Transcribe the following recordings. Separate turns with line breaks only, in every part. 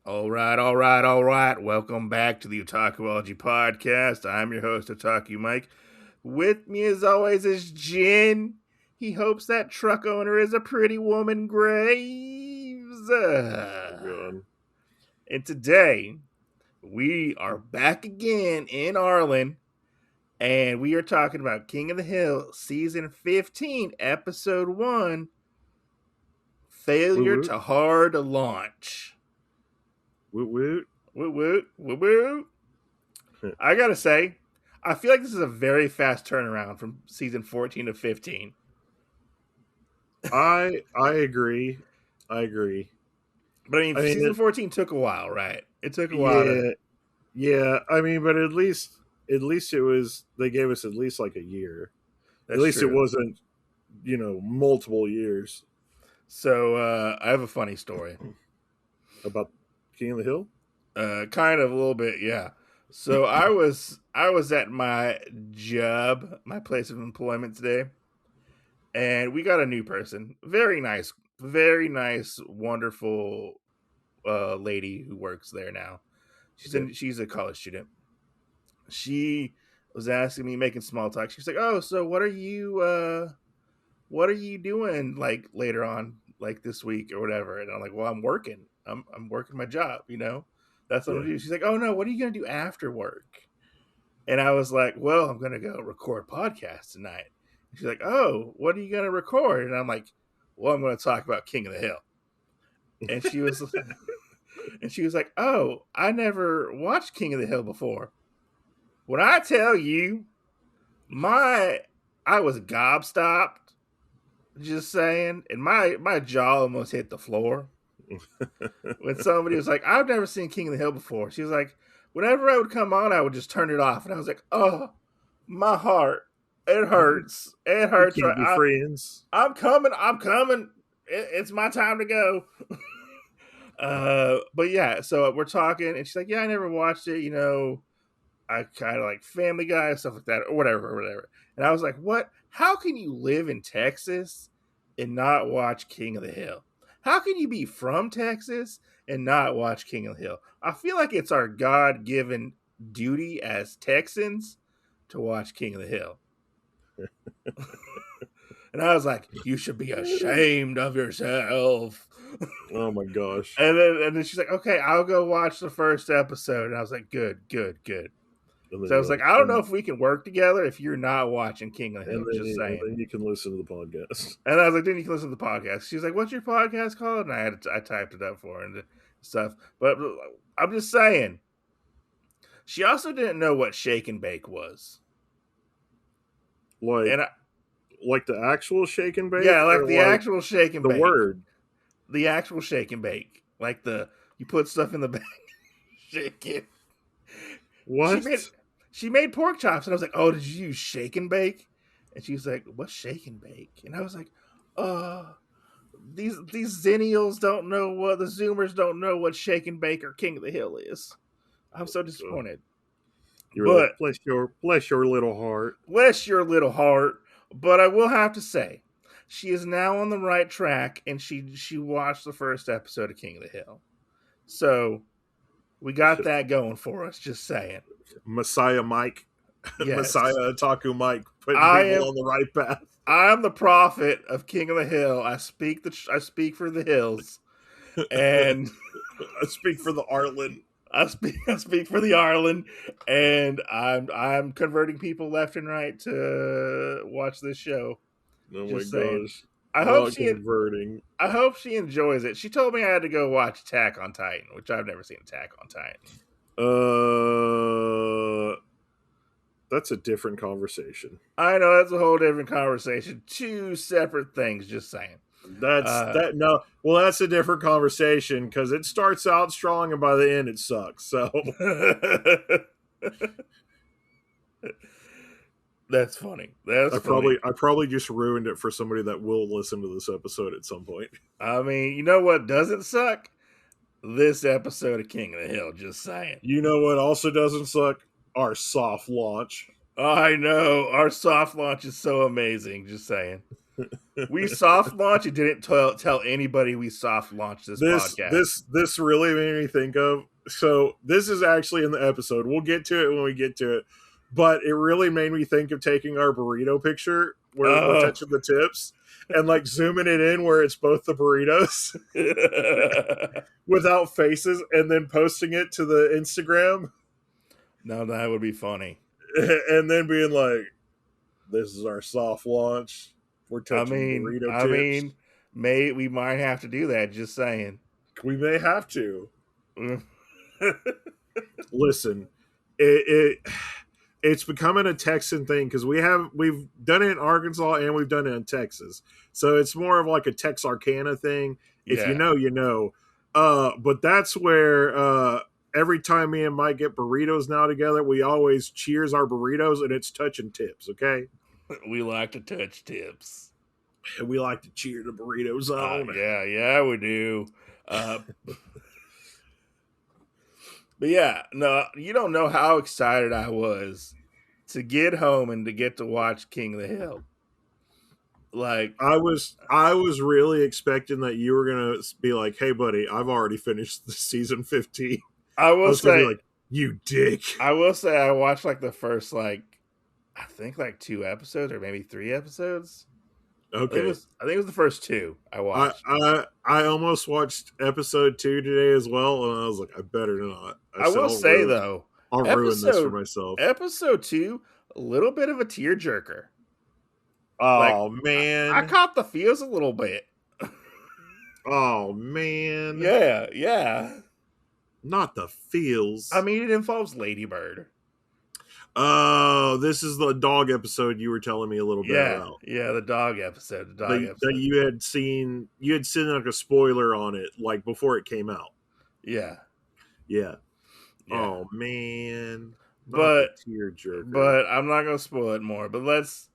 All right. Welcome back to the Otakuology podcast. I'm your host, Otaku Mike. With me, as always, is Jin. He hopes that truck owner is a pretty woman, Graves.
God.
And today, we are back again in Arlen, and we are talking about King of the Hill, Season 15, Episode 1, Failure
Woot
to Hard Launch.
woot. Woot
Woo woo, woo woo.
woot.
I gotta say, I feel like this is a very fast turnaround from season 14 to 15.
I agree. I agree.
But I mean, season
it,
14 took a while, right? It took a while to.
yeah. I mean, but at least it was. They gave us at least like a year.
That's
At least
true.
it wasn't, multiple years.
So I have a funny story.
About King of the Hill.
Kind of a little bit, yeah. So I was at my job, my place of employment today, and we got a new person. Very nice, wonderful lady who works there now. She's a college student. She was asking me, making small talk. She's like, "Oh, so what are you doing like later on, like this week or whatever?" And I'm like, "Well, I'm working. I'm working my job. That's what I'm gonna do." She's like, "Oh no, what are you gonna do after work?" And I was like, "Well, I'm gonna go record podcasts tonight." And she's like, "Oh, what are you gonna record?" And I'm like, "Well, I'm gonna talk about King of the Hill." And she was like, "Oh, I never watched King of the Hill before." When I tell you, I was gobstopped, just saying, and my jaw almost hit the floor when somebody was like, "I've never seen King of the Hill before." She was like, "Whenever I would come on, I would just turn it off," and I was like, "Oh, my heart, it hurts, it
We
hurts."
can't be friends.
I'm coming. It's my time to go. But yeah, so we're talking, and she's like, "Yeah, I never watched it. I kind of like Family Guy and stuff like that, or whatever." And I was like, "What? How can you live in Texas and not watch King of the Hill? How can you be from Texas and not watch King of the Hill? I feel like it's our God-given duty as Texans to watch King of the Hill." And I was like, "You should be ashamed of yourself."
Oh my gosh.
And then she's like, "Okay, I'll go watch the first episode." And I was like, "Good."
And
So I was like, "I don't know if we can work together if you're not watching King of the Hill." Just saying.
And then you can listen to the podcast.
And I was like, "Then you can listen to the podcast." She's like, "What's your podcast called?" And I typed it up for her and stuff. But I'm just saying. She also didn't know what shake and bake was.
Like,
And
like the actual shake and bake?
yeah, like
Or
the actual shake and
the
bake.
word.
The actual shake and bake. Like you put stuff in the bag, shake it.
What?
She made pork chops, and I was like, "Oh, did you use shake and bake?" And she was like, "What's shake and bake?" And I was like, these Zennials don't know what the Zoomers don't know what shake and bake or King of the Hill is." I'm so disappointed.
You were
But
like, bless your little heart.
bless your little heart. But I will have to say, she is now on the right track, and she watched the first episode of King of the Hill. So we got that going for us, just saying.
Messiah Mike.
Yes.
Messiah Otaku Mike putting
I
people
am-
on the right path.
I am the prophet of King of the Hill. I speak for the hills, and
I speak for the Arlen.
I speak for the Arlen, and I'm converting people left and right to watch this show.
Oh
Just
my
saying.
gosh.
I hope she enjoys it. She told me I had to go watch Attack on Titan, which I've never seen Attack on Titan.
That's a different conversation.
I know, that's a whole different conversation. Two separate things, just saying.
That's a different conversation because it starts out strong and by the end it sucks. So
that's funny.
I probably just ruined it for somebody that will listen to this episode at some point.
I mean, you know what doesn't suck? This episode of King of the Hill, just saying.
You know what also doesn't suck? Our soft launch.
I know. Our soft launch is so amazing, just saying. We soft launch and didn't tell anybody we soft launched this podcast.
This really made me think of. So this is actually in the episode. We'll get to it when we get to it. But it really made me think of taking our burrito picture where we're touching the tips and like zooming it in where it's both the burritos without faces and then posting it to the Instagram.
No, that would be funny.
And then being like, this is our soft launch. We're touching burrito tips.
We might have to do that, just saying.
We may have to. Listen, it's becoming a Texan thing because we've done it in Arkansas and we've done it in Texas. So it's more of like a Texarkana thing. If you know, you know. But that's where every time me and Mike get burritos now together, we always cheers our burritos and it's touching tips, okay?
We like to touch tips.
And we like to cheer the burritos on.
Yeah, we do. But yeah, no, you don't know how excited I was to get home and to get to watch King of the Hill. Like
I was really expecting that you were gonna be like, "Hey, buddy, I've already finished the season 15."
I was say,
like, "You dick."
I will say, I watched like the first I think 2 episodes or maybe 3 episodes.
Okay,
I think it was the first 2 I watched.
I almost watched episode 2 today as well, and I was like, I better not.
I will say though,
I'll ruin this for myself.
Episode 2, a little bit of a tearjerker.
Oh man,
I caught the feels a little bit.
Oh man,
yeah.
Not the feels.
I mean, it involves Ladybird.
Oh, this is the dog episode you were telling me a little bit about.
Yeah, the dog episode.
That you had seen. You had seen like a spoiler on it, like before it came out.
Yeah.
Oh man,
but
tearjerker.
But I'm not gonna spoil it more. But let's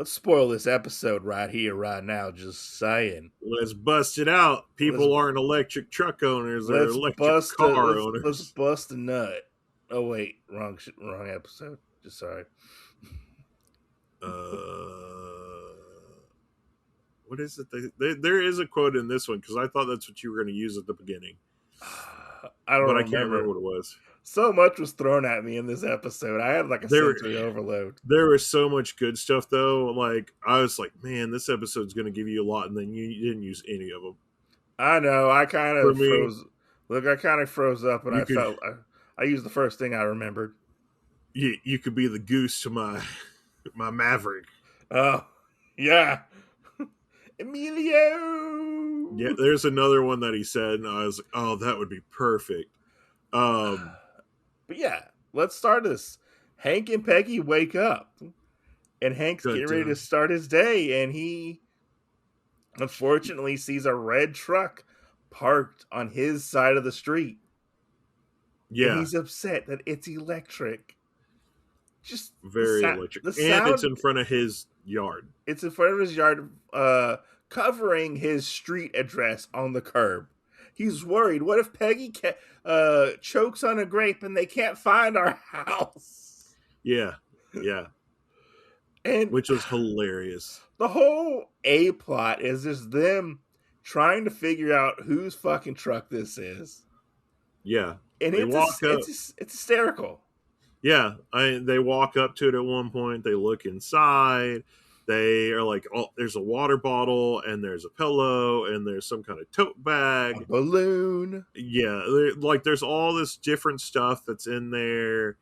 spoil this episode right here, right now. Just saying.
Let's bust it out. People aren't electric truck owners; they're electric car owners.
Let's bust a nut. Oh wait, wrong episode. Just sorry.
What is it? There is a quote in this one because I thought that's what you were going to use at the beginning.
I don't remember.
I can't remember what it was.
So much was thrown at me in this episode. I had like a sensory overload.
There was so much good stuff though. Like I was like, man, this episode's going to give you a lot, and then you didn't use any of them.
I know. I kind of froze. Look, I kind of froze up, and I used the first thing I remembered.
You could be the goose to my Maverick.
Oh, yeah. Emilio!
Yeah, there's another one that he said, and I was like, oh, that would be perfect.
But yeah, let's start this. Hank and Peggy wake up, and Hank's getting ready to start his day, and he unfortunately sees a red truck parked on his side of the street.
Yeah.
And he's upset that it's electric. Just
very electric. And it's in front of his yard.
It's in front of his yard, covering his street address on the curb. He's worried. What if Peggy chokes on a grape and they can't find our house?
Yeah.
And
which was hilarious.
The whole A plot is just them trying to figure out whose fucking truck this is.
Yeah.
And it's hysterical.
Yeah, they walk up to it at one point. They look inside. They are like, oh, there's a water bottle, and there's a pillow, and there's some kind of tote bag.
A balloon.
Yeah, there's all this different stuff that's in there.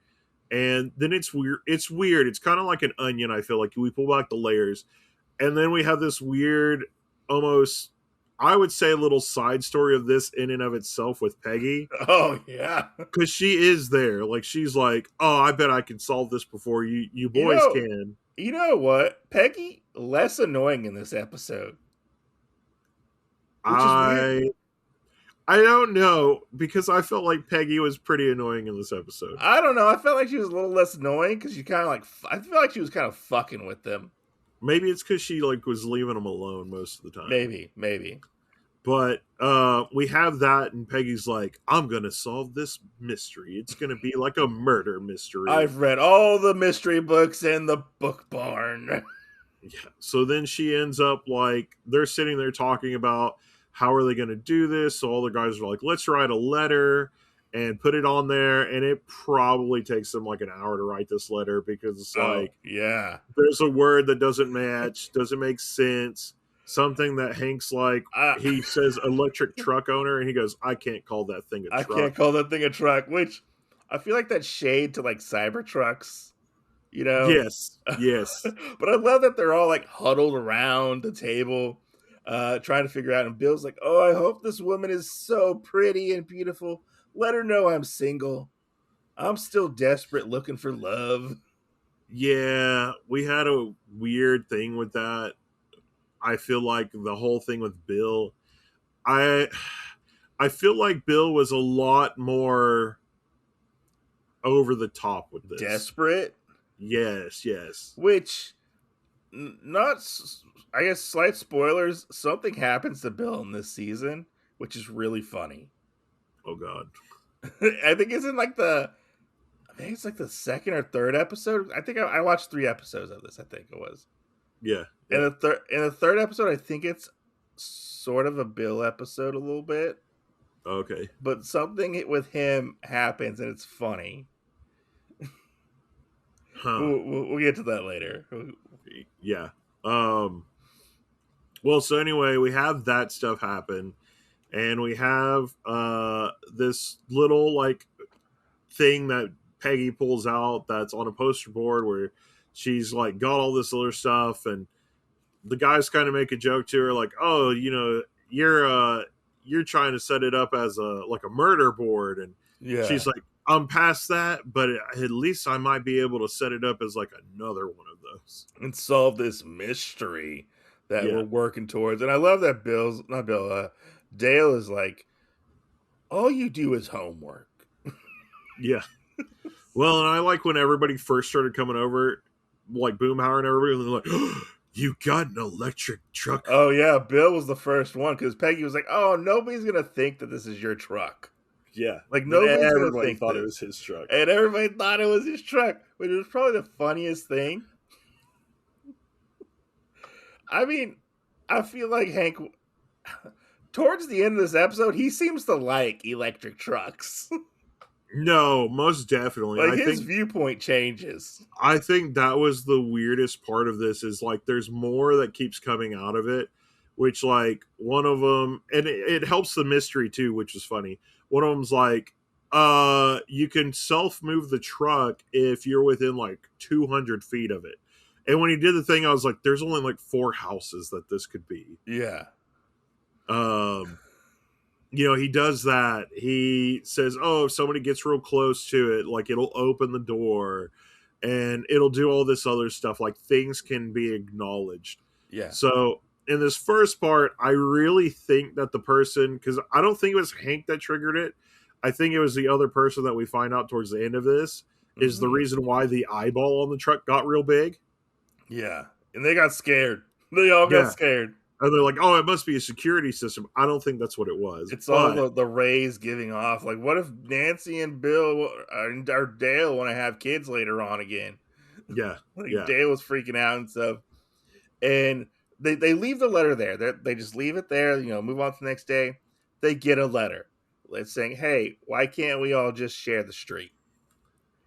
And then it's weird. It's weird. It's kind of like an onion, I feel like. We pull back the layers. And then we have this weird, almost, I would say, a little side story of this in and of itself with Peggy.
Oh, yeah.
Because she is there. Like, she's like, oh, I bet I can solve this before you boys can.
You know what? Peggy, less annoying in this episode.
I don't know, because I felt like Peggy was pretty annoying in this episode.
I don't know. I felt like she was a little less annoying because she kind of I feel like she was kind of fucking with them.
Maybe it's because she was leaving them alone most of the time.
Maybe.
But we have that, and Peggy's like, I'm going to solve this mystery. It's going to be like a murder mystery.
I've read all the mystery books in the book barn.
Yeah. So then she ends up like they're sitting there talking about how are they going to do this. So all the guys are like, let's write a letter and put it on there. And it probably takes them like an hour to write this letter because it's
Oh
like
yeah.
there's a word that doesn't match, doesn't make sense. Something that Hank's like,
I
he says electric truck owner, and he goes, I can't call that thing a
I
truck.
can't call that thing a truck, which I feel like that's shade to like cyber trucks, you know.
Yes, yes.
But I love that they're all like huddled around the table, trying to figure out. And Bill's like, "Oh, I hope this woman is so pretty and beautiful. Let her know I'm single. I'm still desperate, looking for love."
Yeah, we had a weird thing with that. I feel like the whole thing with Bill, I I feel like Bill was a lot more over the top with this.
Desperate,
Yes, yes.
which not, I guess, slight spoilers. Something happens to Bill in this season, which is really funny.
Oh god.
I think it's in like I think it's like the second or third episode. I think I watched 3 episodes of this. I think it was.
Yeah,
And
yeah.
the third episode, I think it's sort of a Bill episode a little bit,
Okay.
but something with him happens and it's funny.
Huh.
We'll get to that later.
Yeah. Um well, so anyway, we have that stuff happen and we have this little like thing that Peggy pulls out that's on a poster board where she's like got all this other stuff and the guys kind of make a joke to her like, "Oh, you're trying to set it up as a like a murder board." And
Yeah,
she's like, "I'm past that, but at least I might be able to set it up as like another one of those."
and solve this mystery that
Yeah.
we're working towards. And I love that Bill's not Bill. Dale is like, all you do is homework.
Yeah. Well, and I like when everybody first started coming over, like Boomhauer and everybody, and they're like, oh, "You got an electric truck?"
Oh yeah, Bill was the first one because Peggy was like, "Oh, nobody's gonna think that this is your truck.
Yeah.
Like
Then
nobody's gonna
everybody
think
thought it
this."
was his truck.
And everybody thought it was his truck, which was probably the funniest thing. I mean, I feel like Hank, towards the end of this episode, he seems to like electric trucks.
No, most definitely.
Like his viewpoint changes.
I think that was the weirdest part of this is like there's more that keeps coming out of it, which like one of them, and it helps the mystery too, which is funny. One of them's like, you can self move the truck if you're within like 200 feet of it. And when he did the thing, I was like, there's only like 4 houses that this could be.
Yeah.
Um, he does that. He says, "Oh, if somebody gets real close to it, like it'll open the door and it'll do all this other stuff. Like things can be acknowledged."
Yeah.
So in this first part, I really think that the person, because I don't think it was Hank that triggered it. I think it was the other person that we find out towards the end of this is the reason why the eyeball on the truck got real big.
Yeah. And they got scared. They all got scared.
And they're like, "Oh, it must be a security system." I don't think that's what it was.
It's all the rays giving off. Like, what if Nancy and Bill or Dale want to have kids later on again?
Yeah.
Like Dale was freaking out and stuff. And they leave the letter there. They just leave it there, move on to the next day. They get a letter. It's saying, "Hey, why can't we all just share the street?"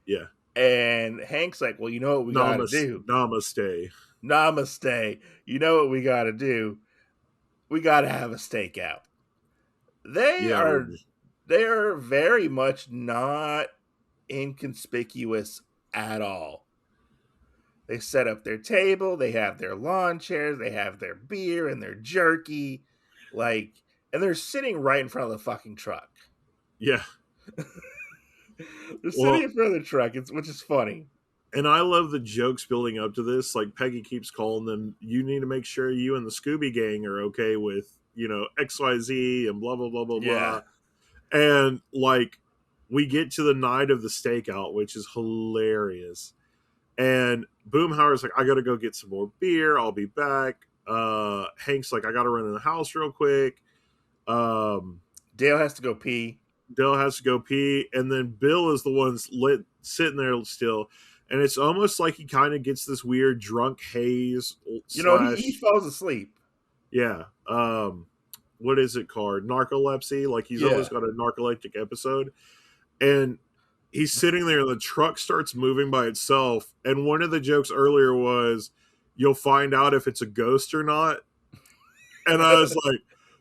Yeah.
And Hank's like, "Well, you know what we got to do?
Namaste.
Namaste. You know what we got to do? We got to have a stakeout." They
Yeah.
are very much not inconspicuous at all. They set up their table, they have their lawn chairs, they have their beer and their jerky, and they're sitting right in front of the fucking truck.
Yeah.
They're sitting in front of the truck, which is funny.
And I love the jokes building up to this. Like Peggy keeps calling them, "You need to make sure you and the Scooby Gang are okay with, XYZ and blah, blah, blah, blah,
Yeah.
blah." And like we get to the night of the stakeout, which is hilarious. And Boomhauer's like, "I got to go get some more beer. I'll be back." Hank's like, "I got to run in the house real quick."
Dale has to go pee.
Dale has to go pee. And then Bill is the one sitting there still. and it's almost like he kind of gets this weird drunk haze
He
slash
falls asleep.
yeah. What is it called? Narcolepsy. Like he's
Yeah.
almost got a narcoleptic episode, and he's sitting there, and the truck starts moving by itself. And one of the jokes earlier was, "You'll find out if it's a ghost or not." And I was like,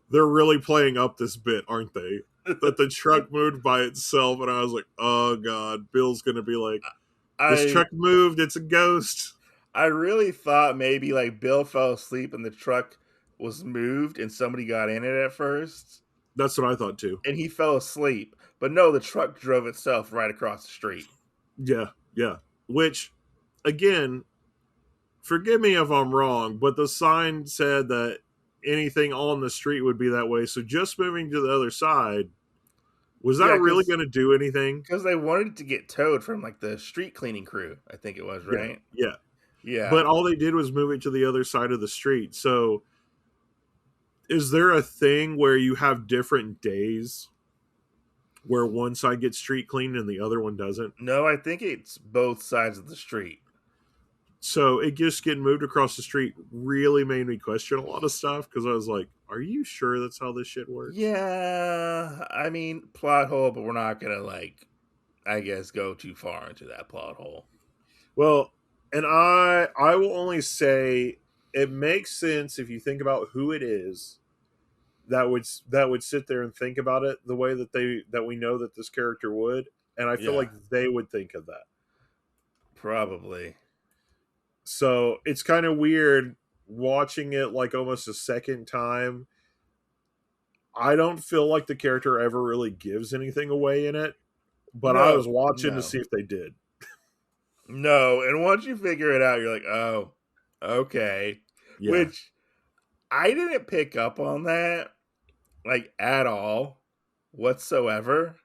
"They're really playing up this bit, aren't they?" That the truck moved by itself, and I was like, "Oh god, Bill's gonna be like, this
I
truck moved. It's a ghost."
I really thought maybe like Bill fell asleep and the truck was moved and somebody got in it at first
That's what I thought too.
and he fell asleep. But no, the truck drove itself right across the street.
Yeah, yeah. Which, again, forgive me if I'm wrong, but the sign said that anything on the street would be that way. So just moving to the other side, was
Yeah,
that really going to do anything?
because they wanted it to get towed from like the street cleaning crew, I think it was,
Yeah,
right?
yeah.
Yeah.
But all they did was move it to the other side of the street. So is there a thing where you have different days where one side gets street cleaned and the other one doesn't?
No, I think it's both sides of the street.
So it just getting moved across the street really made me question a lot of stuff because I was like, are you sure that's how this shit works?
Yeah, I mean, plot hole, but we're not gonna like, I guess, go too far into that plot hole.
Well, and I will only say it makes sense if you think about who it is that would sit there and think about it the way that we know that this character would, and I feel
Yeah,
like they would think of that.
probably.
So it's kind of weird watching it like almost a second time. I don't feel like the character ever really gives anything away in it, but I was
No,
watching to
no,
see if they did.
no. And once you figure it out, you're like, oh, okay.
Yeah.
Which I didn't pick up on that like at all whatsoever.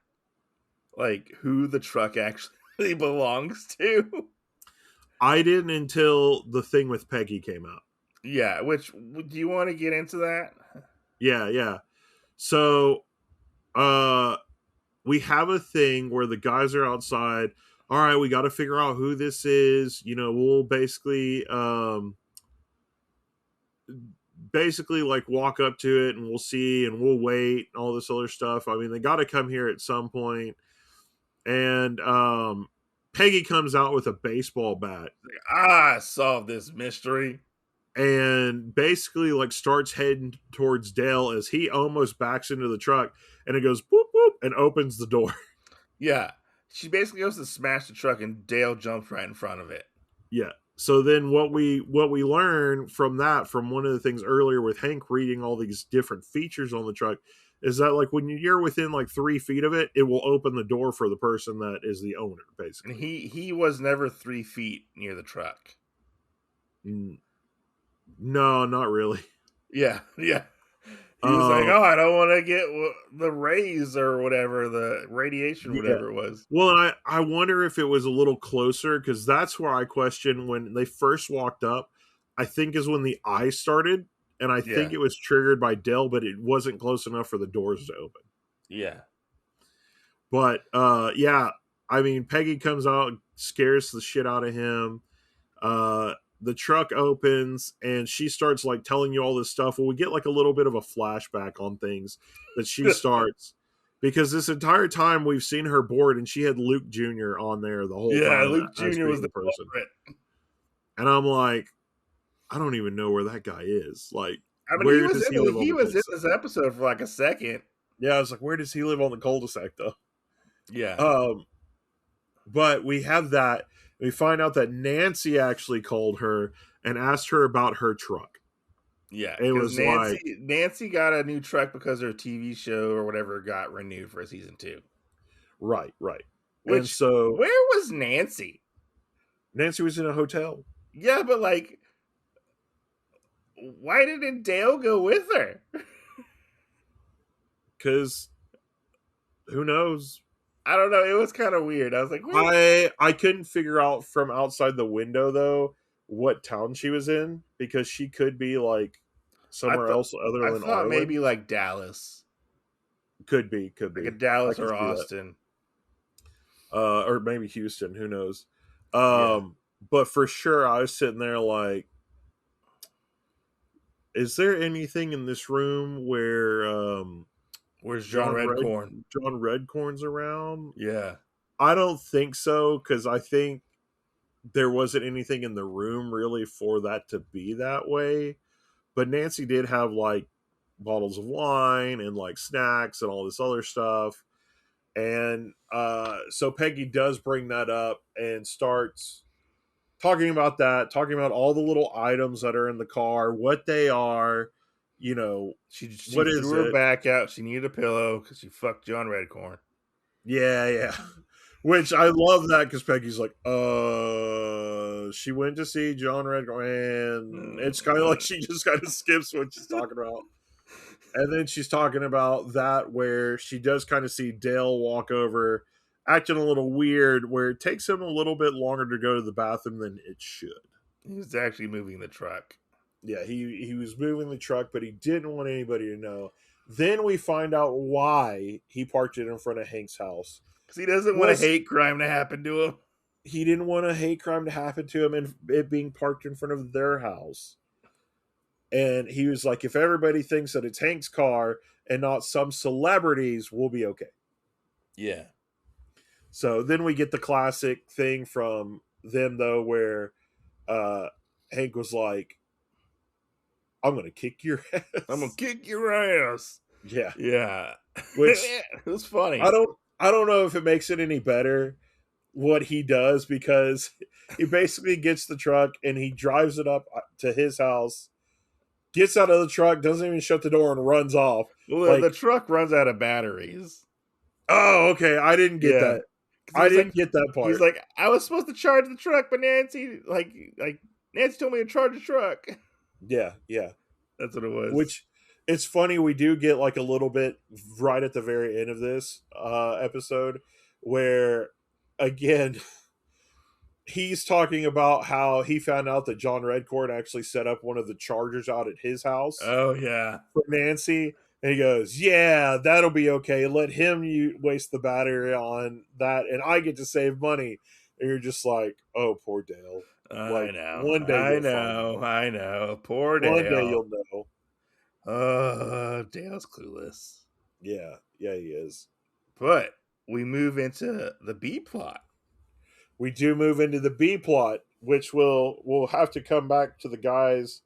Like who the truck actually belongs to.
I didn't until the thing with Peggy came out.
Yeah, which do you want to get into that?
Yeah, yeah. So we have a thing where the guys are outside. All right, we got to figure out who this is. We'll basically like walk up to it and we'll see and we'll wait and all this other stuff. I mean, they got to come here at some point. And Peggy comes out with a baseball bat.
I solved this mystery.
And basically like starts heading towards Dale as he almost backs into the truck, and it goes boop boop and opens the door.
Yeah. She basically goes to smash the truck and Dale jumps right in front of it.
Yeah. So then what we learn from one of the things earlier with Hank reading all these different features on the truck, is that like when you're within like 3 feet of it, it will open the door for the person that is the owner, basically.
And he was never 3 feet near the truck.
No, not really.
Yeah, yeah. He was like, "Oh, I don't want to get the rays or whatever, the radiation, whatever it was."
Well, I wonder if it was a little closer, because that's where I question when they first walked up. I think is when the eye started, and I think it was triggered by Dell, but it wasn't close enough for the doors to open.
Yeah.
But yeah, I mean, Peggy comes out, scares the shit out of him. The truck opens and she starts like telling you all this stuff. Well, we get like a little bit of a flashback on things that she starts, because this entire time we've seen her board and she had Luke Jr. on there the whole time.
Yeah, Luke Jr. was the person.
And I'm like, I don't even know where that guy is. Like,
I mean,
where
does he live? He was in this episode for like a second.
Yeah, I was like, where does he live on the cul-de-sac though?
Yeah.
But we have that. We find out that Nancy actually called her and asked her about her truck.
Yeah,
it was
Nancy got a new truck because her TV show or whatever got renewed for season 2.
Right.
And so, where was Nancy?
Nancy was in a hotel.
Yeah, but like, why didn't Dale go with her?
Because who knows?
I don't know. It was kind of weird. I was like,
I couldn't figure out from outside the window though what town she was in, because she could be like somewhere else other than Arlen.
Maybe like Dallas.
Could be
like a Dallas or Austin,
or maybe Houston. Who knows?
Yeah.
But for sure, I was sitting there like, is there anything in this room where
Where's John Redcorn?
John Redcorn's around?
Yeah.
I don't think so, because I think there wasn't anything in the room really for that to be that way. But Nancy did have like bottles of wine and like snacks and all this other stuff. And so Peggy does bring that up and starts talking about that, talking about all the little items that are in the car, what they are, you know,
She
what
threw
is
her
it?
back out. She needed a pillow because she fucked John Redcorn.
Yeah, yeah. Which I love that because Peggy's like, she went to see John Redcorn, and it's kind of like she just kind of skips what she's talking about. And then she's talking about that where she does kind of see Dale walk over, acting a little weird, where it takes him a little bit longer to go to the bathroom than it should.
He was actually moving the truck.
Yeah, he was moving the truck, but he didn't want anybody to know. Then we find out why he parked it in front of Hank's house.
Because he doesn't want a hate crime to happen to him.
He didn't want a hate crime to happen to him and it being parked in front of their house. And he was like, if everybody thinks that it's Hank's car and not some celebrities, we'll be okay.
Yeah.
So then we get the classic thing from them, though, where Hank was like, I'm going to kick your ass.
I'm going to kick your ass.
Yeah.
Yeah.
Which
it was funny.
I don't know if it makes it any better what he does, because he basically gets the truck and he drives it up to his house, gets out of the truck, doesn't even shut the door, and runs off.
Well, like, the truck runs out of batteries.
Oh, okay. I didn't get that. I didn't get that part.
He's like, I was supposed to charge the truck, but Nancy told me to charge the truck.
Yeah, yeah.
That's what it was.
Which, it's funny, we do get like a little bit right at the very end of this episode where, again, he's talking about how he found out that John Redcorn actually set up one of the chargers out at his house.
Oh, yeah.
For Nancy. And he goes, yeah, that'll be okay. Let him waste the battery on that, and I get to save money. And you're just like, oh, poor Dale.
I know.
One day
I know. Poor Dale.
One day you'll know.
Dale's clueless.
Yeah, yeah, he is.
But we move into the B plot.
We do move into the B plot, which we'll have to come back to the guys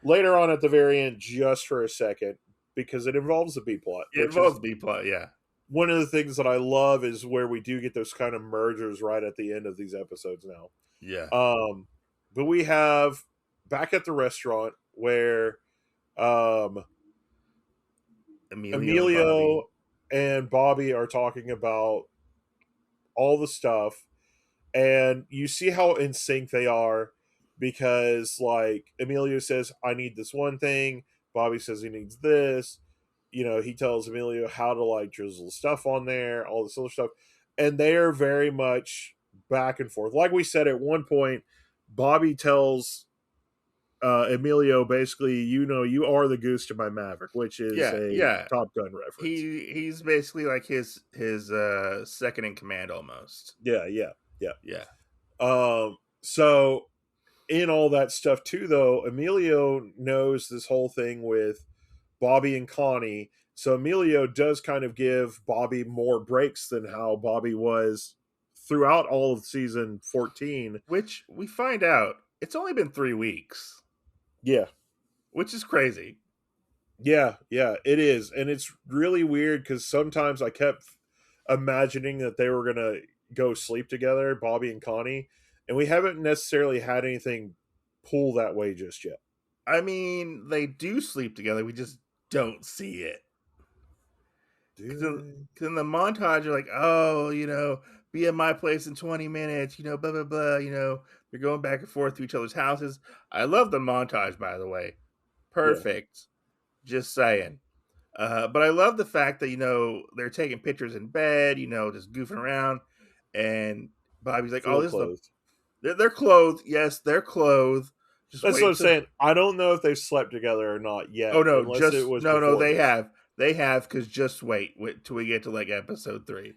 later on at the very end just for a second, because it involves the B plot.
It involves the B plot, yeah.
One of the things that I love is where we do get those kind of mergers right at the end of these episodes now.
Yeah.
But we have back at the restaurant where Emilio and Bobby are talking about all the stuff, and you see how in sync they are, because like Emilio says, I need this one thing, Bobby says he needs this, he tells Emilio how to like drizzle stuff on there, all this other stuff, and they are very much back and forth. Like we said, at one point Bobby tells Emilio basically, you are the goose to my Maverick, which is a Top Gun reference.
He's basically like his second in command almost.
Yeah. So in all that stuff too, though, Emilio knows this whole thing with Bobby and Connie. So Emilio does kind of give Bobby more breaks than how Bobby was throughout all of season 14.
Which we find out it's only been 3 weeks.
Yeah.
Which is crazy.
Yeah, it is. And it's really weird because sometimes I kept imagining that they were going to go sleep together, Bobby and Connie, and we haven't necessarily had anything pull that way just yet.
I mean, they do sleep together. We just don't see it. Because in the montage, you're like, oh, be at my place in 20 minutes, blah, blah, blah, they're going back and forth to each other's houses. I love the montage, by the way. Perfect. Yeah. Just saying. But I love the fact that, they're taking pictures in bed, just goofing around. And Bobby's like, oh, this is they're clothed. Yes, they're clothed.
That's what I'm saying. I don't know if they've slept together or not yet.
Oh, no. No, they have. They have, because just wait till we get to, like, episode 3.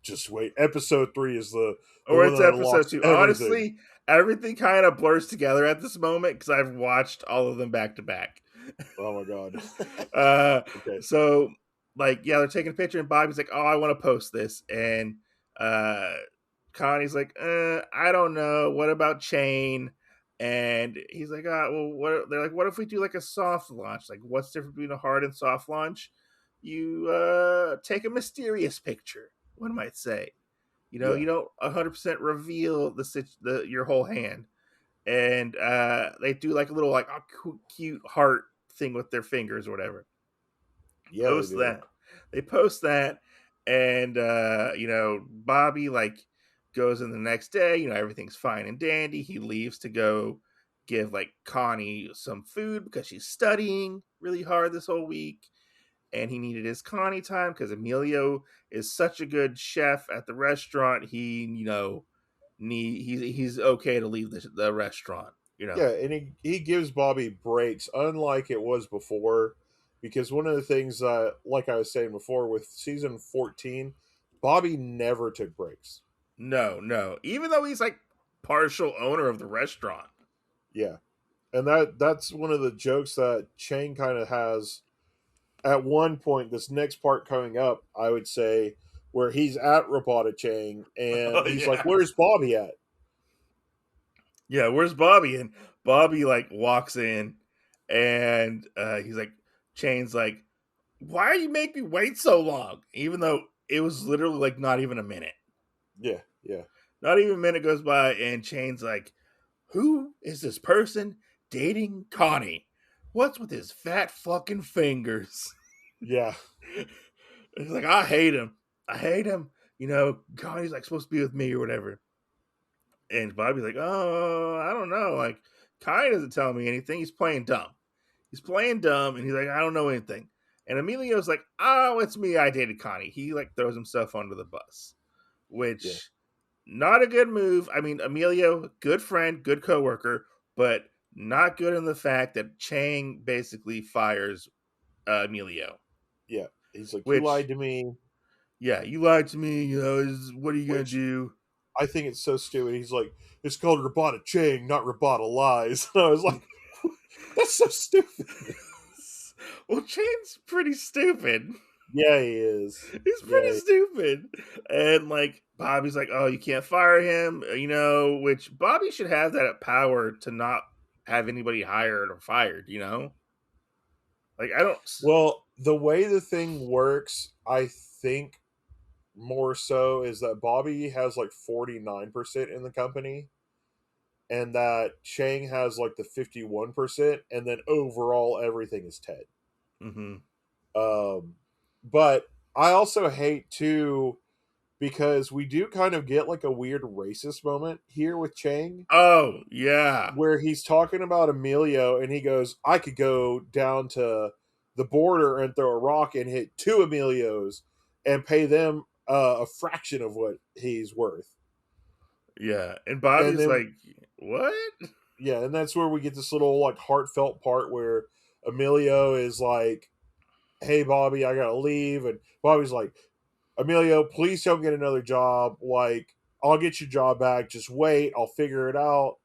just wait. Episode 3 is the
or
one
it's
that
episode
unlocks
2.
everything.
Honestly, everything kind of blurs together at this moment because I've watched all of them back to back.
Oh my god.
Uh,
Okay.
so like, yeah, they're taking a picture, and Bobby's like, "Oh, I want to post this," and uh, Connie's like, "I don't know. What about Chane?" And he's like, well, what?" They're like, "What if we do like a soft launch? Like, what's different between a hard and soft launch? You take a mysterious picture, one might say.
Yeah.
You don't 100% reveal your whole hand." And they do like a little like a cute heart thing with their fingers or whatever.
Yeah, they
Post
do.
that. They post that, and Bobby like goes in the next day. Everything's fine and dandy. He leaves to go give like Connie some food because she's studying really hard this whole week, and he needed his Connie time because Emilio is such a good chef at the restaurant. He's okay to leave the restaurant.
Yeah, and he gives Bobby breaks, unlike it was before, because one of the things like I was saying before with season 14, Bobby never took breaks.
No, no. Even though he's like partial owner of the restaurant.
Yeah. And that's one of the jokes that Chane kind of has at one point, this next part coming up, I would say, where he's at Robota Chang and
Oh
he's like,
yeah.
"Where's Bobby at?"
Yeah, where's Bobby? And Bobby like walks in, and he's like, Chane's like, "Why are you making me wait so long?" Even though it was literally like not even a minute.
Yeah, yeah.
Not even a minute goes by, and Chane's like, "Who is this person dating Connie? What's with his fat fucking fingers?"
Yeah.
He's like, "I hate him. I hate him. Connie's like supposed to be with me or whatever." And Bobby's like, "Oh, I don't know. Like, Connie doesn't tell me anything. He's playing dumb. He's playing dumb." And he's like, "I don't know anything." And Emilio's like, "Oh, it's me. I dated Connie." He like throws himself under the bus,
Yeah.
which not a good move. I mean, Emilio, good friend, good coworker, but not good in the fact that Chang basically fires Emilio.
Yeah. He's like, "You lied
Which,
to me,"
yeah, you lied to me. What are you gonna
which
do?
I think it's so stupid. He's like, "It's called Robota Chang, not Robota Lies." And I was like, "That's so stupid."
Well, Chane's pretty stupid.
Yeah, he is.
He's
Yeah.
pretty stupid. And like Bobby's like, "Oh, you can't fire him," which Bobby should have that power to not have anybody hired or fired. Like I don't.
Well, the way the thing works, I think more so is that Bobby has like 49% in the company and that Chang has like the 51%, and then overall everything is Ted.
Mm-hmm.
But I also hate too because we do kind of get like a weird racist moment here with Chang
Oh yeah,
where he's talking about Emilio and he goes, "I could go down to the border and throw a rock and hit two Emilios and pay them a fraction of what he's worth."
yeah. And
And
Bobby's
then
like, "What?"
yeah, and that's where we get this little like heartfelt part where Emilio is like, "Hey Bobby, I gotta leave," and Bobby's like, "Emilio, please don't get another job. Like, I'll get your job back. Just wait. I'll figure it out."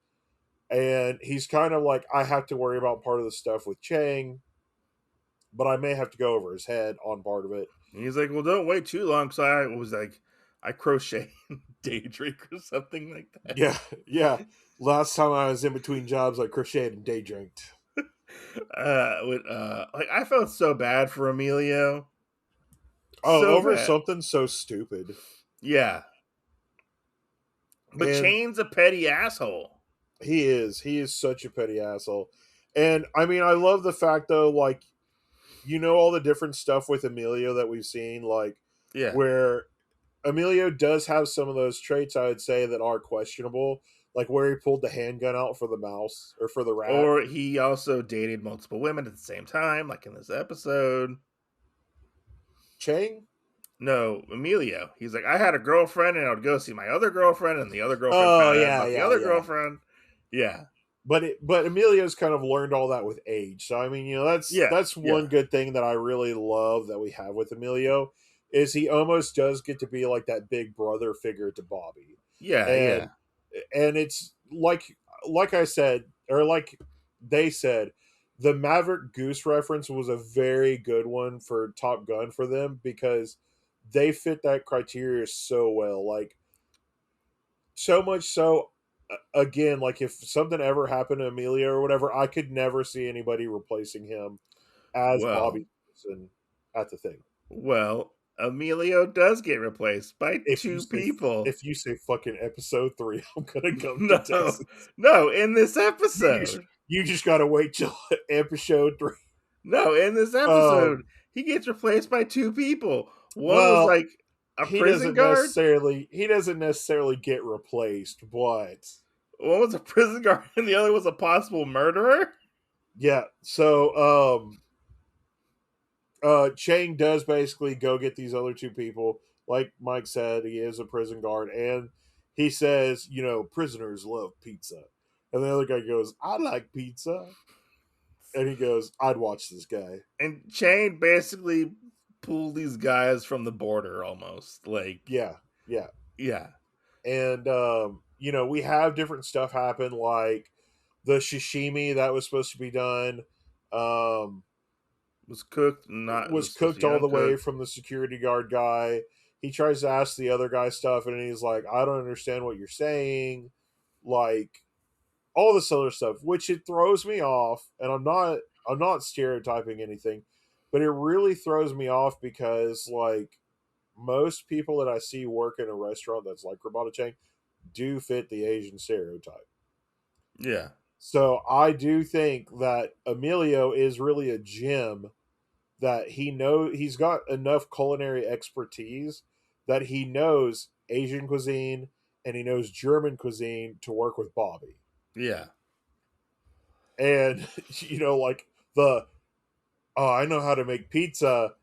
And he's kind of like, "I have to worry about part of the stuff with Chang, but I may have to go over his head on part of it."
And he's like, "Well, don't wait too long," because I was like, I crochet day drink or something like that.
Yeah, yeah. Last time I was in between jobs, I crocheted and day drinked.
Like I felt so bad for Emilio,
Oh,
so
over
bad.
something so stupid.
Yeah, but
And
Chane's a petty asshole.
he is. He is such a petty asshole. And I mean, I love the fact though, like, all the different stuff with Emilio that we've seen, like
Yeah,
where Emilio does have some of those traits I would say that are questionable, like where he pulled the handgun out for the mouse or for the rat.
or he also dated multiple women at the same time, like in this episode.
Chang?
No, Emilio. He's like, I had a girlfriend, and I would go see my other girlfriend, and the other girlfriend
Oh
found out
yeah,
about the
yeah,
other
yeah.
girlfriend. Yeah,
But Emilio's kind of learned all that with age. So I mean, that's
yeah,
that's
yeah.
one good thing that I really love that we have with Emilio is he almost does get to be like that big brother figure to Bobby.
Yeah,
And
yeah.
it's like I said, or like they said, the Maverick Goose reference was a very good one for Top Gun for them because they fit that criteria so well. Like so much so again, like if something ever happened to Emilio or whatever, I could never see anybody replacing him as
Well,
Bobby Simpson at the thing.
well, Emilio does get replaced by
If you
two
say
people.
if you say fucking episode 3, I'm gonna come to
No,
Texas.
no, in this
You just
episode.
you just gotta wait till episode 3.
No, in this episode,
Um,
he gets replaced by two people. One was
well,
like a prison guard.
he doesn't necessarily get replaced, but
One was a prison guard, and the other was a possible murderer.
yeah. So Chang does basically go get these other two people. Like Mike said, he is a prison guard, and he says, prisoners love pizza. And the other guy goes, I like pizza. And he goes, I'd watch this guy.
And Chane basically pulled these guys from the border almost. Like,
Yeah, yeah.
yeah,
And we have different stuff happen, like the sashimi that was supposed to be done. Um,
was cooked, not
was
was supposed to
cooked
be
all the way
uncooked.
from the security guard guy. He tries to ask the other guy stuff, and he's like, I don't understand what you're saying. Like, all this other stuff, which it throws me off. And I'm not stereotyping anything, but it really throws me off because, like, most people that I see work in a restaurant that's like Robota Chain do fit the Asian stereotype.
Yeah,
So I do think that Emilio is really a gem, that he's got enough culinary expertise that he knows Asian cuisine and he knows German cuisine to work with Bobby.
yeah.
And like the I know how to make pizza.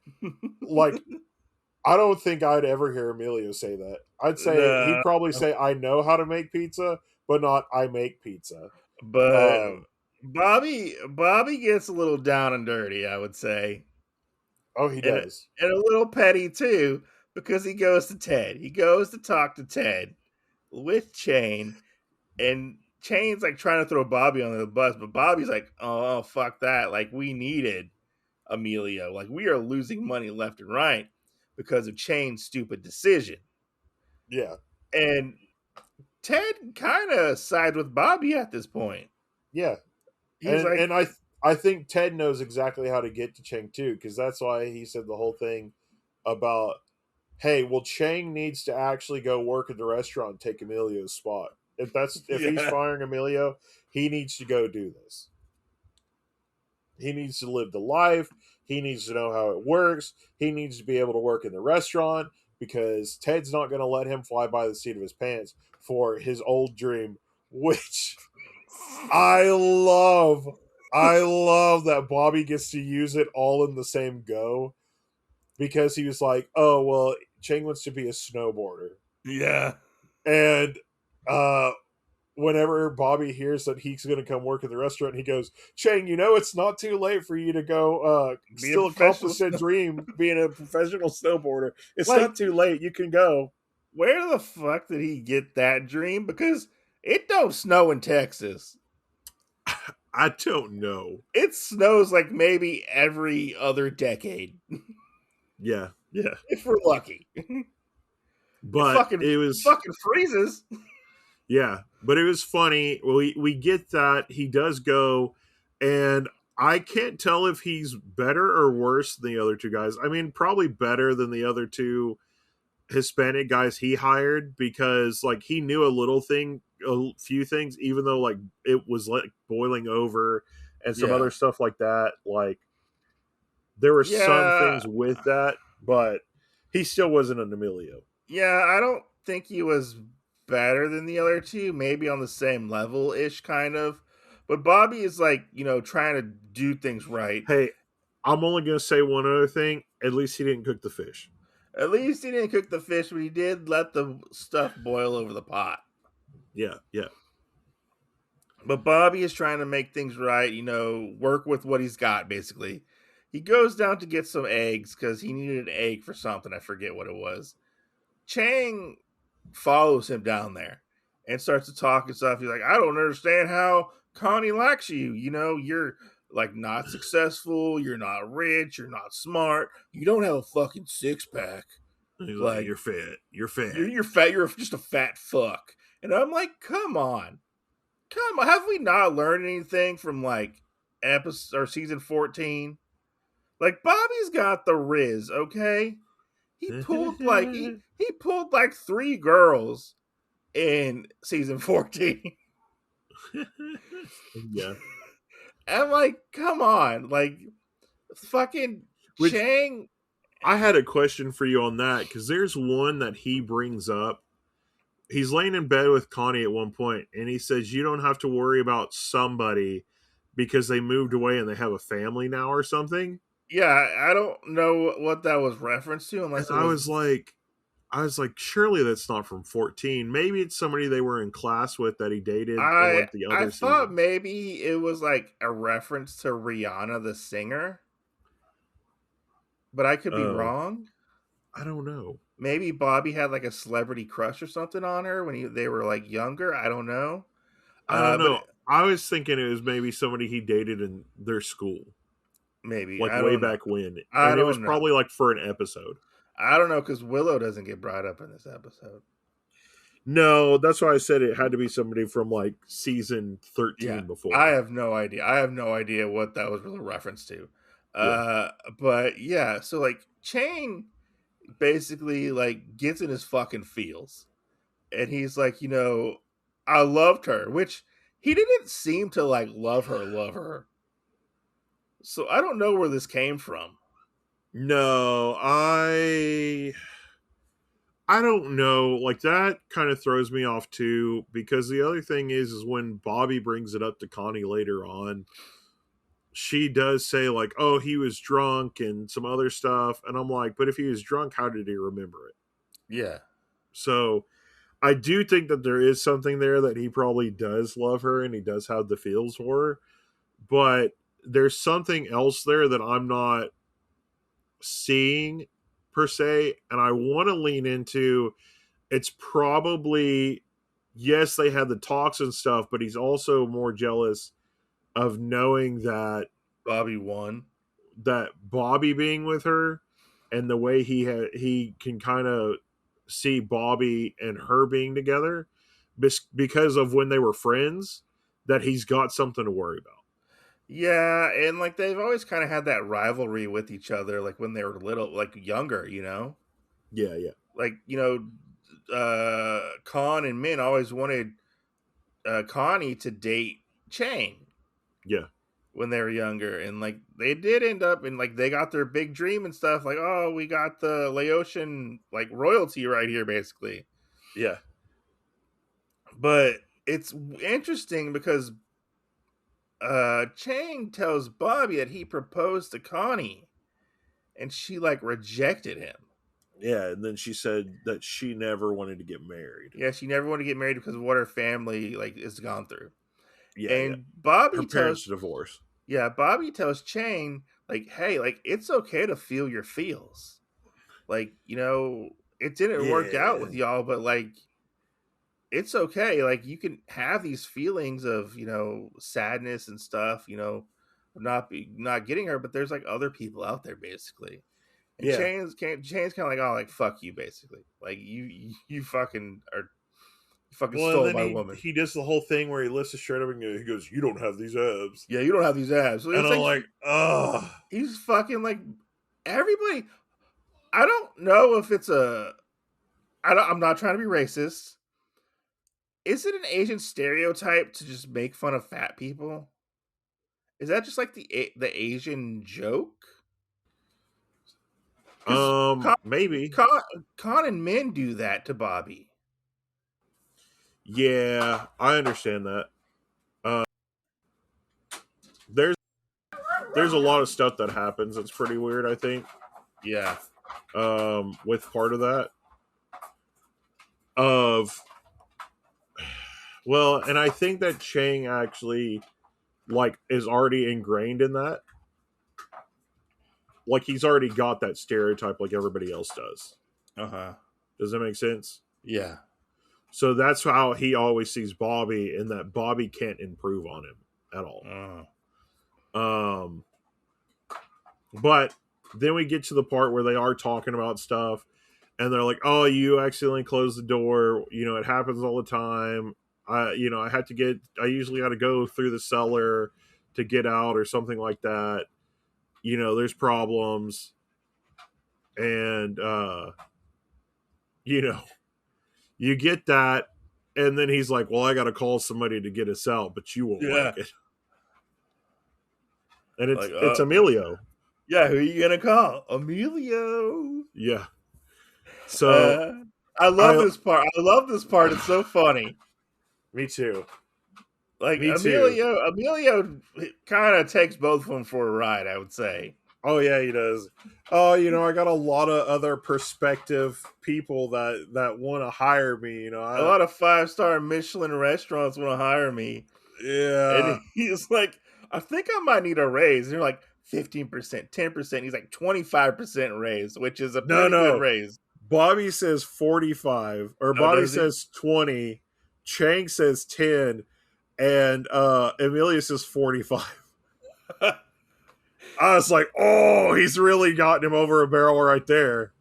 Like, I don't think I'd ever hear Emilio say that. I'd say
No,
he'd probably say I know how to make pizza, but not I make pizza.
but
Um,
Bobby gets a little down and dirty, I would say,
oh, he
and
does.
and a little petty too, because he goes to Ted. He goes to talk to Ted with Chane, and Chane's like trying to throw Bobby on the bus, but Bobby's like, "Oh, fuck that! Like we needed Emilio. Like we are losing money left and right because of Chane's stupid decision."
Yeah,
And Ted kind of sides with Bobby at this point.
yeah,
He's
and
like,
I think Ted knows exactly how to get to Chang too, because that's why he said the whole thing about, hey, well, Chang needs to actually go work at the restaurant and take Emilio's spot. If he's
"Yeah,
firing Emilio, he needs to go do this. He needs to live the life. He needs to know how it works. He needs to be able to work in the restaurant because Ted's not going to let him fly by the seat of his pants for his old dream, which I love. I love that Bobby gets to use it all in the same go because he was like, oh, well, Chang wants to be a snowboarder.
yeah,
And uh, whenever Bobby hears that he's going to come work at the restaurant, he goes, Chang, it's not too late for you to go
be a
still
professional."
accomplish that dream being a professional snowboarder. It's
Like,
not too late. You can go.
where the fuck did he get that dream? Because it don't snow in Texas.
I don't know.
It snows like maybe every other decade
Yeah, yeah.
if we're lucky. It
But
fucking
it was,
fucking freezes.
yeah, but it was funny. We get that he does go, and I can't tell if he's better or worse than the other two guys. I mean, probably better than the other two Hispanic guys he hired because like he knew a few things, even though like it was like boiling over and some
Yeah,
other stuff like that. Like there were some
yeah,
things with that, but he still wasn't an Emilio.
yeah. I don't think he was better than the other two. Maybe on the same level ish, kind of. But Bobby is like trying to do things right.
Hey, I'm only gonna say one other thing. At least he didn't cook the fish.
At least he didn't cook the fish, but he did let the stuff boil over the pot.
Yeah, yeah,
But Bobby is trying to make things right, work with what he's got, basically. He goes down to get some eggs because he needed an egg for something. I forget what it was. Chang follows him down there and starts to talk and stuff. He's like, I don't understand how Connie likes you. You know, you're like not successful, you're not rich, you're not smart, you don't have a fucking six pack.
He's like,
Like
you're fat. You're fat.
you're fat, you're just a fat fuck. And I'm like, come on. Come on. Have we not learned anything from like episode or season 14? Like Bobby's got the Riz, okay? He pulled like 3 girls in season 14.
Yeah.
I'm like, come on, like fucking
Which
Chang.
I had a question for you on that because there's one that he brings up. He's laying in bed with Connie at one point, and he says, "You don't have to worry about somebody because they moved away and they have a family now or something."
Yeah, I don't know what that was referenced to
And
unless it
I
was.
was like, surely that's not from 14. Maybe it's somebody they were in class with that he dated in
I
like the
I
other
thought
seasons.
maybe it was like a reference to Rihanna the singer, but I could be
Oh,
wrong.
I don't know.
Maybe Bobby had like a celebrity crush or something on her when they were like younger. I don't know.
I don't
But
know. I was thinking it was maybe somebody he dated in their school,
maybe
like
I
way
don't know.
back when.
I
And it was
don't know.
probably like for an episode.
I don't know because Willow doesn't get brought up in this episode.
No, that's why I said it had to be somebody from like season
Yeah,
13
I
before.
have no idea. I have no idea what that was really a reference to.
Yeah.
But yeah, so like Chang basically like gets in his fucking feels, and he's like, I loved her, which he didn't seem to like love her. So I don't know where this came from.
No, I don't know. Like that kind of throws me off too because the other thing is when Bobby brings it up to Connie later on, she does say like, "Oh, he was drunk and some other stuff." And I'm like, "But if he was drunk, how did he remember it?"
Yeah,
So, I do think that there is something there that he probably does love her and he does have the feels for her, but there's something else there that I'm not seeing per se, and I want to lean into. It's probably, yes, they had the talks and stuff, but he's also more jealous of knowing
Bobby won.
that Bobby being with her and the way he can kind of see Bobby and her being together because of when they were friends, that he's got something to worry about.
Yeah, and like they've always kind of had that rivalry with each other, like when they were little, like younger.
Yeah, yeah,
Like Khan and Min always wanted Connie to date Chang
yeah,
when they were younger, and like they did end up and like they got their big dream and stuff. Like, oh, we got the Laotian like royalty right here, basically.
yeah,
But it's interesting because Chang tells Bobby that he proposed to Connie, and she like rejected him.
yeah. And then she said that she never wanted to get married.
Yeah, she never wanted to get married because of what her family like has gone through.
Yeah, yeah.
And
Her parents' divorce.
Bobby tells Chang, like, hey, like it's okay to feel your feels. Like, it didn't work out
Yeah,
with y'all, but like it's okay. Like you can have these feelings of, sadness and stuff, not getting her, but there's like other people out there basically. And
yeah.
Chain's kind of like, oh, like fuck you, basically. Like you fucking are, you fucking
Well, and
stole
then
my
he
woman.
he does the whole thing where he lifts his shirt up and he goes, "You don't have these abs,"
Yeah, you don't have these abs. So
and
it's
I'm
like
like, "Ugh."
he's fucking like everybody. I don't know if it's a. I'm not trying to be racist. Is it an Asian stereotype to just make fun of fat people? Is that just like the Asian joke? Because
Maybe.
Con, Con and Min do that to Bobby.
Yeah, I understand that. Uh, there's there's a lot of stuff that happens that's pretty weird. I think
Yeah,
with part of that of well, and I think that Chang actually like is already ingrained in that like he's already got that stereotype like everybody else does.
Uh-huh.
Does that make sense?
Yeah.
So that's how he always sees Bobby, and that Bobby can't improve on him at all. But then we get to the part where they are talking about stuff, and they're like, "Oh, you accidentally closed the door. It happens all the time. I usually got to go through the cellar to get out or something like that. There's problems." And you get that, and then he's like, "Well, I got to call somebody to get us out, but you won't like it." And it's Emilio.
Yeah, who are you gonna call? Emilio.
Yeah. So
I love this part. I love this part. It's so funny.
Me too.
Like
Me too.
Emilio kind of takes both of them for a ride, I would say.
Oh yeah, he does. Oh, I got a lot of other prospective people that want to hire me.
A lot of 5-star Michelin restaurants want to hire me.
Yeah.
And he's like, I think I might need a raise. And you're like, 15%, 10%. He's like 25% raise, which is a pretty good raise.
Bobby says 45, or Bobby says 20. Chang says 10, and Amelia says 45. I was like, oh, he's really gotten him over a barrel right there.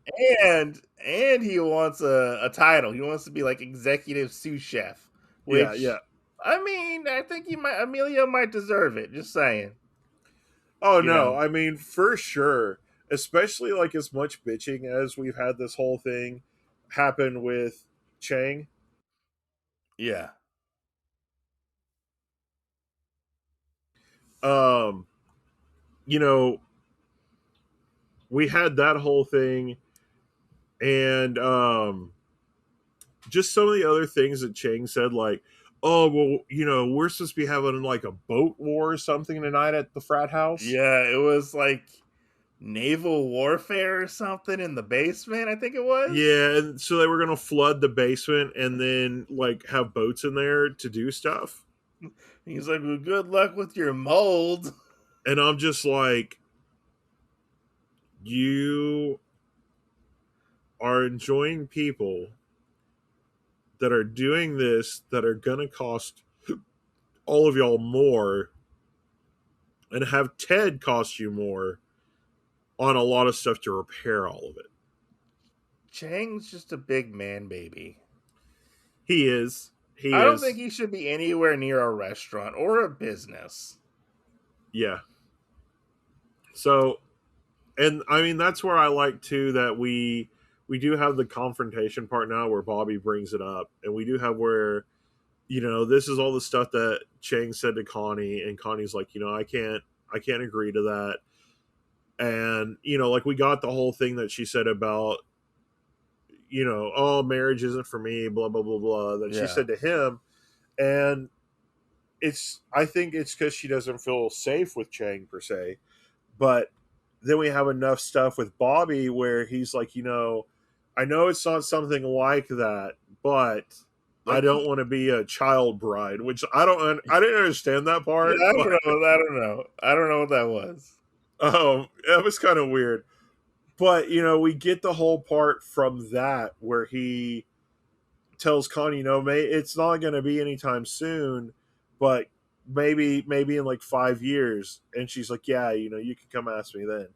And he wants a title. He wants to be like executive sous chef. Which,
yeah.
I mean, I think Emilio might deserve it. Just saying.
Oh no, I mean for sure. Especially like as much bitching as we've had this whole thing happen with Chang.
Yeah.
We had that whole thing, and just some of the other things that Chang said, like, oh well, we're supposed to be having like a boat war or something tonight at the frat house.
Yeah, it was like naval warfare or something in the basement, I think it was.
Yeah, and so they were gonna flood the basement and then like have boats in there to do stuff.
He's like, well, good luck with your mold.
And I'm just like, you are enjoying people that are doing this that are gonna cost all of y'all more, and have Ted cost you more on a lot of stuff to repair all of it.
Chang's just a big man baby.
He is.
I don't think he should be anywhere near a restaurant or a business.
Yeah. So, and I mean, that's where I like too that we do have the confrontation part now where Bobby brings it up, and we do have where, this is all the stuff that Chang said to Connie, and Connie's like, I can't agree to that. And, like we got the whole thing that she said about, oh, marriage isn't for me, blah, blah, blah, blah, that she said to him. And I think it's because she doesn't feel safe with Chang per se. But then we have enough stuff with Bobby where he's like, I know it's not something like that, but I don't want to be a child bride, which I didn't understand that part.
Yeah, I don't know what that was.
That was kind of weird. But, we get the whole part from that where he tells Connie, mate, it's not going to be anytime soon, but maybe in like 5 years. And she's like, yeah, you can come ask me then.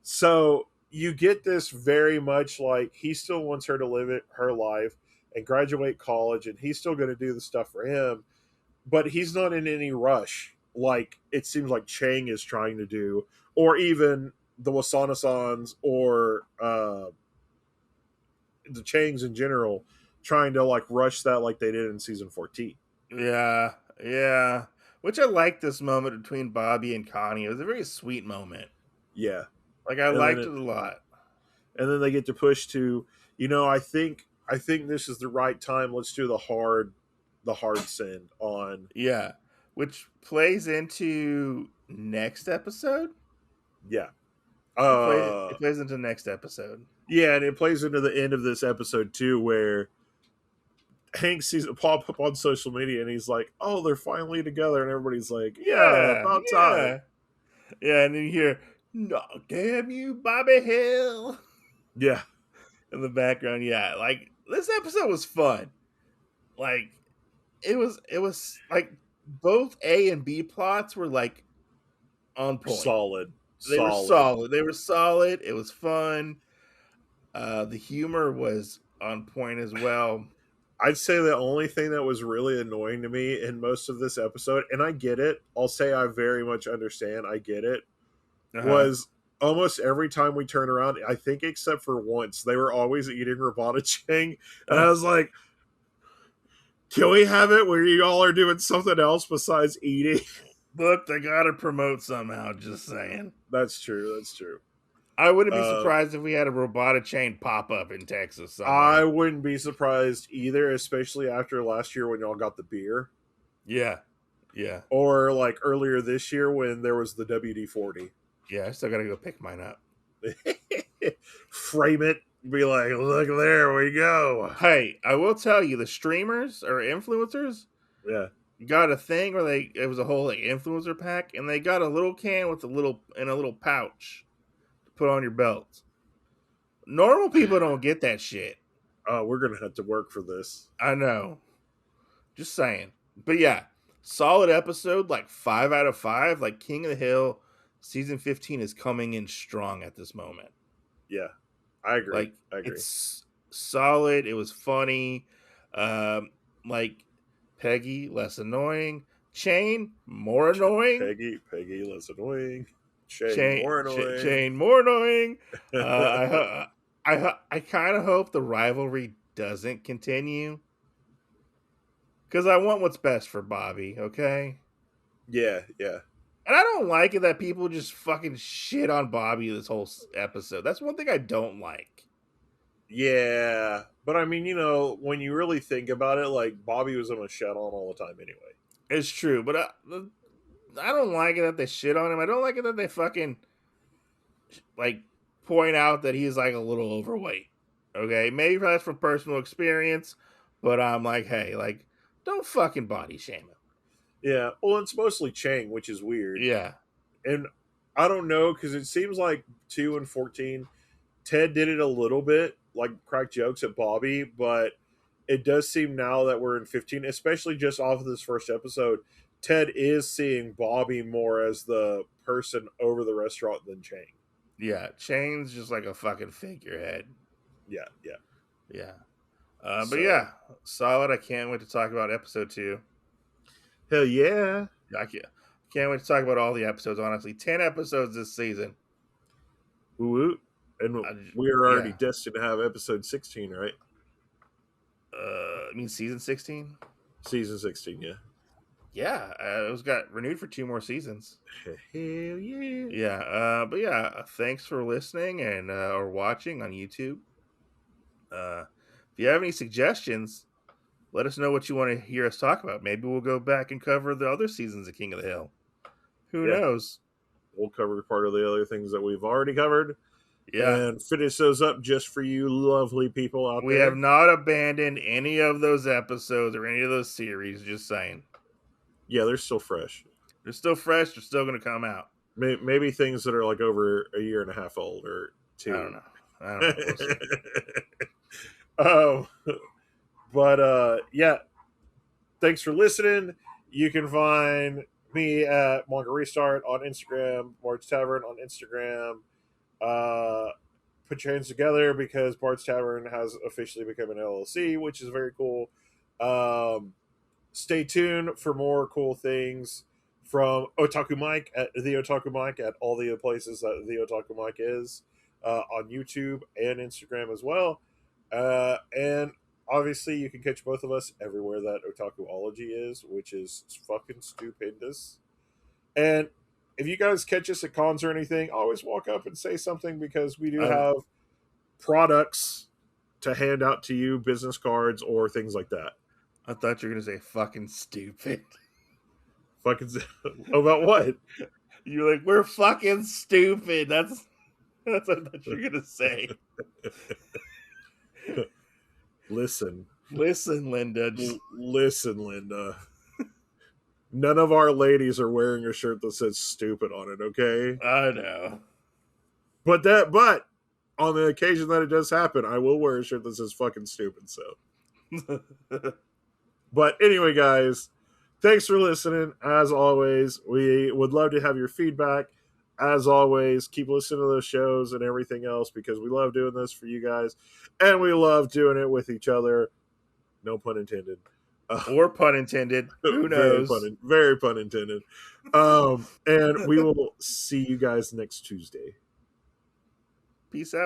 So you get this very much like he still wants her to live her life and graduate college, and he's still going to do the stuff for him, but he's not in any rush like it seems like Chang is trying to do, or even the Wasana-sans or the Changs in general trying to like rush that like they did in season 14.
Yeah. Which I like this moment between Bobby and Connie. It was a very sweet moment.
Yeah.
Like I liked it a lot.
And then they get to push to, I think this is the right time. Let's do the hard send on.
Yeah. Which plays into next episode.
Yeah.
It plays into next episode.
Yeah, and it plays into the end of this episode too, where Hank sees it pop up on social media, and he's like, "Oh, they're finally together," and everybody's like, "Yeah, about time."
Yeah, and then you hear, No, damn you, Bobby Hill.
Yeah.
In the background, yeah. Like, this episode was fun. Like, it was like both A and B plots were like on point.
Solid.
They were
Solid.
solid. They were solid. It was fun. The humor was on point as well.
I'd say the only thing that was really annoying to me in most of this episode, and I get it, I'll say I very much understand, I get it, was almost every time we turn around, I think except for once, they were always eating robota Chang. And I was like, can we have it where you all are doing something else besides eating?
Look, they gotta promote somehow, just saying.
That's true, that's true.
I wouldn't be surprised if we had a robota Chane pop up in Texas somewhere.
I wouldn't be surprised either, especially after last year when y'all got the beer.
Yeah. Yeah.
Or like earlier this year when there was the WD-40.
Yeah, I still gotta go pick mine up.
Frame it, be like, look, there we go.
Hey, I will tell you, the streamers or influencers,
yeah,
got a thing where it was a whole like influencer pack, and they got a little can with a little pouch to put on your belt. Normal people don't get that shit.
Oh, we're gonna have to work for this.
I know. Just saying. But yeah, solid episode, like 5 out of 5. Like King of the Hill, season 15 is coming in strong at this moment.
Yeah, I agree.
Like,
I agree.
It's solid. It was funny. Like Peggy, less annoying. Chane, more annoying.
Peggy, less annoying. Chane, more annoying.
Chane, more annoying. I kind of hope the rivalry doesn't continue, because I want what's best for Bobby. Okay.
Yeah, yeah.
And I don't like it that people just fucking shit on Bobby this whole episode. That's one thing I don't like.
Yeah, but I mean, when you really think about it, like Bobby was on a shit on all the time anyway.
It's true, but I don't like it that they shit on him. I don't like it that they fucking like point out that he's like a little overweight. Okay, maybe that's from personal experience, but I'm like, hey, like, don't fucking body shame him.
Yeah, well, it's mostly Chang, which is weird.
Yeah,
and I don't know, because it seems like 2 and 14, Ted did it a little bit, like crack jokes at Bobby, but it does seem now that we're in 15, especially just off of this first episode, Ted is seeing Bobby more as the person over the restaurant than Chang.
Yeah, Chane's just like a fucking figurehead.
Yeah.
But yeah, solid. I can't wait to talk about episode 2.
Hell yeah.
I can't wait to talk about all the episodes, honestly. 10 episodes this season.
Woo-woo. And we're already destined to have episode 16, right?
I mean season 16?
Season 16, yeah.
Yeah, it was got renewed for 2 more seasons.
Hell yeah.
Yeah, but yeah, thanks for listening and or watching on YouTube. If you have any suggestions, let us know what you want to hear us talk about. Maybe we'll go back and cover the other seasons of King of the Hill. Who knows?
We'll cover part of the other things that we've already covered.
Yeah.
And finish those up just for you lovely people out there.
We have not abandoned any of those episodes or any of those series, just saying.
Yeah, they're still fresh.
They're still fresh. They're still going to come out.
Maybe things that are like over a year and a half old or 2.
I don't know. We'll
but yeah, thanks for listening. You can find me at Manga Restart on Instagram, Bard's Tavern on Instagram. Put your hands together, because Bard's Tavern has officially become an LLC, which is very cool. Stay tuned for more cool things from Otaku Mike at the Otaku Mike at all the places that the Otaku Mike is, on YouTube and Instagram as well. And obviously you can catch both of us everywhere that Otakuology is, which is fucking stupendous. And if you guys catch us at cons or anything, always walk up and say something, because we do have products to hand out to you, business cards or things like that.
I thought you were going to say fucking stupid.
Fucking about what?
You're like, we're fucking stupid. That's what I thought you were going to say.
Listen,
Linda.
Listen, Linda. None of our ladies are wearing a shirt that says stupid on it, okay?
I know.
But on the occasion that it does happen, I will wear a shirt that says fucking stupid. So, but anyway, guys, thanks for listening. As always, we would love to have your feedback. As always, keep listening to those shows and everything else because we love doing this for you guys, and we love doing it with each other. No pun intended.
Or pun intended. Who knows?
Very pun intended. And we will see you guys next Tuesday.
Peace out.